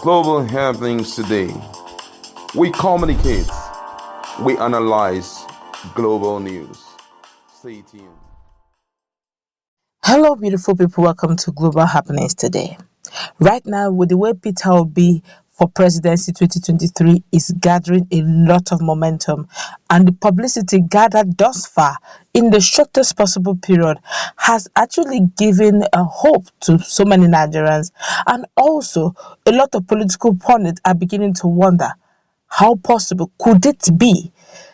global happenings today. We communicate, we analyze global news. Stay tuned. Hello, beautiful people. Welcome to Global Happenings today. Right now, with the way Peter Obi for presidency 2023 is gathering a lot of momentum, and the publicity gathered thus far in the shortest possible period has actually given a hope to so many Nigerians, and also a lot of political pundits are beginning to wonder how possible could it be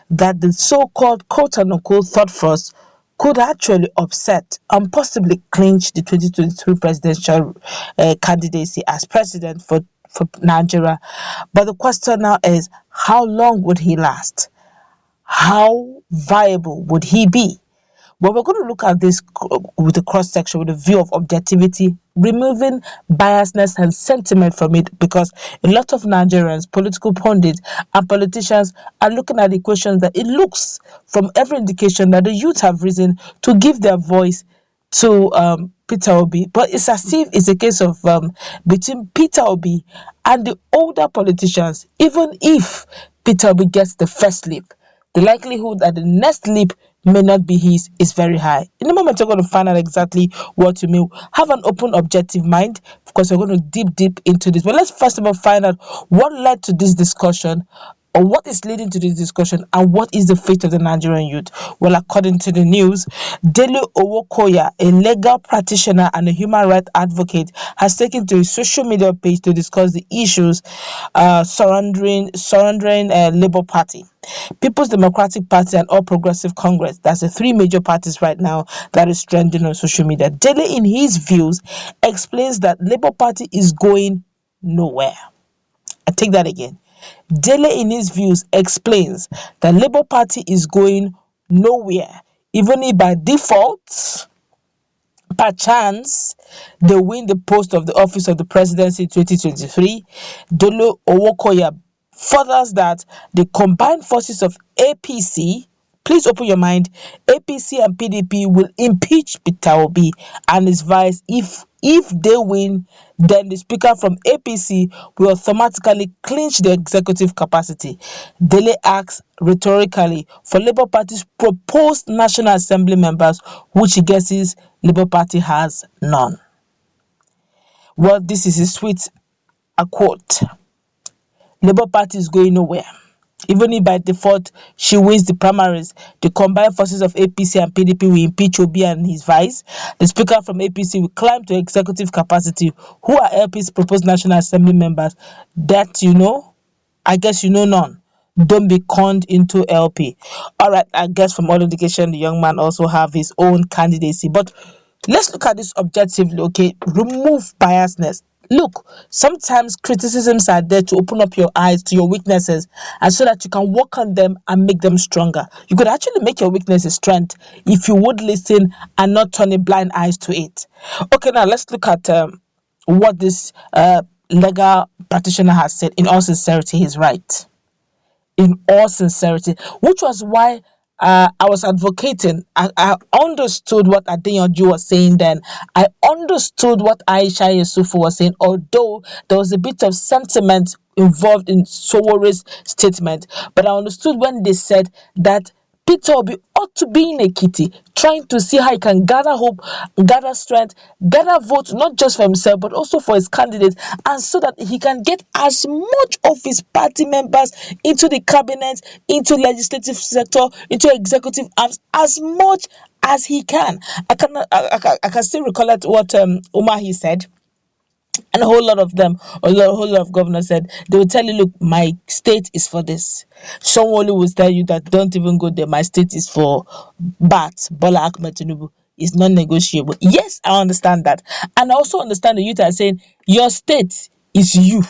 that the so-called quote-unquote third force could actually upset and possibly clinch the 2023 presidential candidacy as president for Nigeria. But the question now is, how long would he last? How viable would he be? Well, we're going to look at this with a cross section, with a view of objectivity, removing biasness and sentiment from it, because a lot of Nigerians, political pundits, and politicians are looking at the questions that it looks from every indication that the youth have risen to give their voice to Peter Obi. But it's as if it's a case of between Peter Obi and the older politicians. Even if Peter Obi gets the first leap, the likelihood that the next leap may not be his is very high. In a moment, you're going to find out exactly what you mean. Have an open, objective mind, because we're going to deep into this. But let's first of all find out what led to this discussion, or what is leading to this discussion, and what is the fate of the Nigerian youth. Well, according to the news, Dele Owokoya, a legal practitioner and a human rights advocate, has taken to his social media page to discuss the issues surrounding Labour Party, People's Democratic Party, and All Progressive Congress. That's the three major parties right now that is trending on social media. Dele, in his views, explains that Labour Party is going nowhere. I take that again. Dele, in his views, explains that Labour Party is going nowhere, even if by default, perchance, they win the post of the office of the presidency in 2023. Dele Owokoya furthers that the combined forces of APC, please open your mind, APC and PDP will impeach Peter Obi and his vice. If they win, then the speaker from APC will automatically clinch the executive capacity. Dele asks rhetorically for Labour Party's proposed National Assembly members, which he guesses Labour Party has none. Well, this is a quote. Labour Party is going nowhere. Even if by default she wins the primaries, the combined forces of APC and PDP will impeach Obi and his vice. The speaker from APC will climb to executive capacity. Who are LP's proposed National Assembly members? That you know? I guess you know none. Don't be conned into LP. All right, I guess from all indication, the young man also have his own candidacy. But let's look at this objectively, okay? Remove biasness. Look, sometimes criticisms are there to open up your eyes to your weaknesses, and so that you can work on them and make them stronger. You could actually make your weakness a strength if you would listen and not turn a blind eyes to it. Okay, now let's look at what this legal practitioner has said. In all sincerity, he's right. In all sincerity, which was why I was advocating. I understood what Adeyanju was saying then. I understood what Aisha Yusufu was saying, although there was a bit of sentiment involved in Sowore's statement. But I understood when they said that Peter Obi ought to be in Ekiti, trying to see how he can gather hope, gather strength, gather votes, not just for himself, but also for his candidates, and so that he can get as much of his party members into the cabinet, into legislative sector, into executive arms, as much as he can. I can still recall what Umahi said. And a whole lot of them, whole lot of governors said, they will tell you, look, my state is for this. Someone will tell you that don't even go there. My state is for Bola Ahmed Tinubu. It's non-negotiable. Yes, I understand that. And I also understand the youth are saying, your state is you.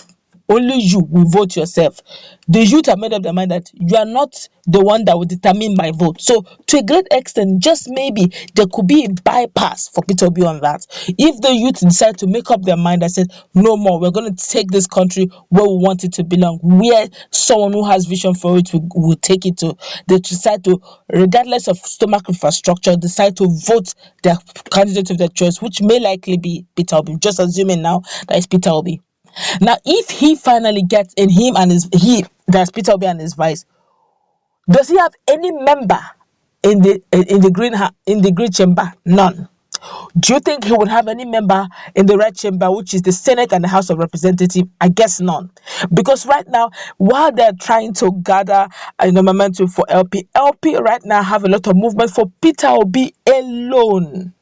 Only you will vote yourself. The youth have made up their mind that you are not the one that will determine my vote. So, to a great extent, just maybe there could be a bypass for Peter Obi on that. If the youth decide to make up their mind and say, no more, we're going to take this country where we want it to belong, where someone who has vision for it will take it to, they decide to, regardless of stomach infrastructure, decide to vote their candidate of their choice, which may likely be Peter Obi. Just assuming now that it's Peter Obi. Now, if he finally gets in, that's Peter Obi and his vice, does he have any member in the green chamber? None. Do you think he would have any member in the red chamber, which is the Senate and the House of Representatives? I guess none. Because right now, while they're trying to gather momentum for LP right now have a lot of movement for Peter Obi alone.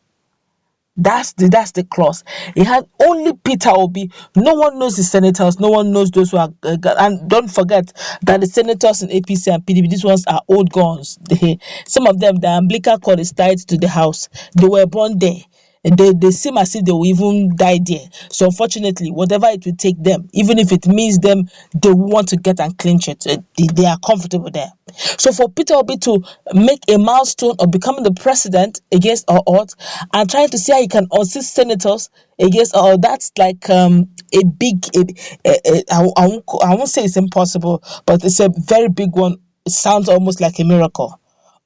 That's the clause. It has only Peter Obi. No one knows the senators. No one knows those who are. And don't forget that the senators in APC and PDP, these ones are old guns. Some of them, the umbilical cord is tied to the house. They were born there. They seem as if they will even die there. So unfortunately, whatever it will take them, even if it means them, they want to get and clinch it. They are comfortable there. So for Peter Obi to make a milestone of becoming the president against all odds and trying to see how he can assist senators against all, that's like a big. I won't say it's impossible, but it's a very big one. It sounds almost like a miracle.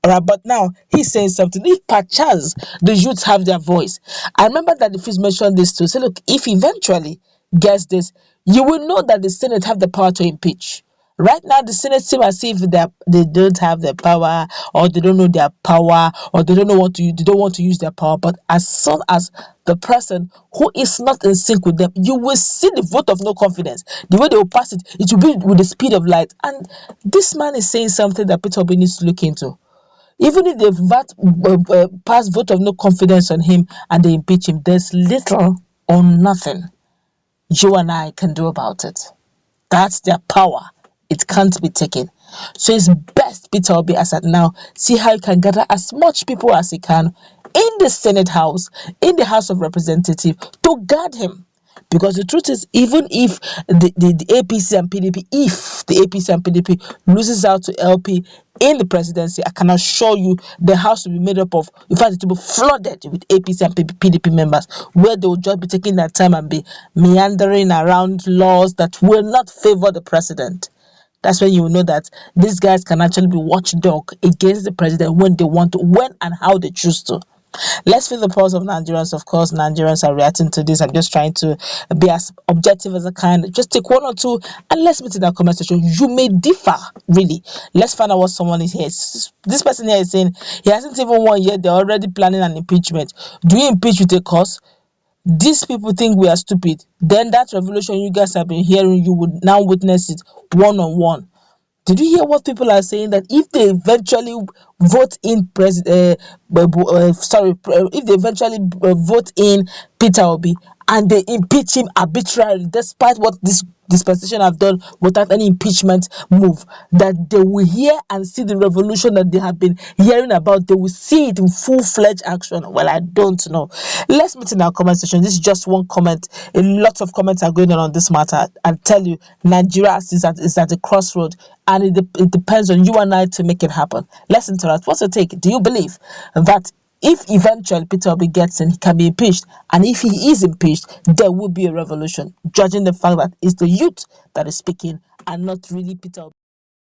All right, but now he's saying something. If perchance the youths have their voice, I remember that the first mentioned this too. Say, look, if eventually gets this, you will know that the Senate have the power to impeach. Right now, the Senate seem as if they don't have the power, or they don't know their power, or they don't want to use their power. But as soon as the person who is not in sync with them, you will see the vote of no confidence. The way they will pass it, it will be with the speed of light. And this man is saying something that Peter Obi needs to look into. Even if they pass vote of no confidence on him and they impeach him, there's little or nothing you and I can do about it. That's their power. It can't be taken. So it's best, Peter Obi, as at now, see how you can gather as much people as he can in the Senate House, in the House of Representatives, to guard him. Because the truth is, even if the APC and PDP, if the APC and PDP loses out to LP in the presidency, I can assure you the House will be made up of, in fact, it will be flooded with APC and PDP members, where they will just be taking their time and be meandering around laws that will not favor the president. That's when you will know that these guys can actually be watchdog against the president when they want to, when and how they choose to. Let's feel the pulse of Nigerians. Of course, Nigerians are reacting to this. I'm just trying to be as objective as I can. Just take one or two and let's meet in that comment section. You may differ, really. Let's find out what someone is here. This person here is saying he hasn't even won yet. They're already planning an impeachment. Do you impeach with a cause? These people think we are stupid. Then that revolution you guys have been hearing, you would now witness it one-on-one. Did you hear what people are saying? That if they eventually vote in if they eventually vote in Peter Obi and they impeach him arbitrarily, despite what this dispensation have done without any impeachment move, that they will hear and see the revolution that they have been hearing about. They will see it in full-fledged action. Well, I don't know. Let's meet in our comment section. This is just one comment. A lot of comments are going on this matter. I tell you, Nigeria is at a crossroad, and it depends on you and I to make it happen. Let's interact. What's your take? Do you believe that if eventually Peter Obi gets in, he can be impeached, and if he is impeached, there will be a revolution, judging the fact that it's the youth that is speaking and not really Peter Obi?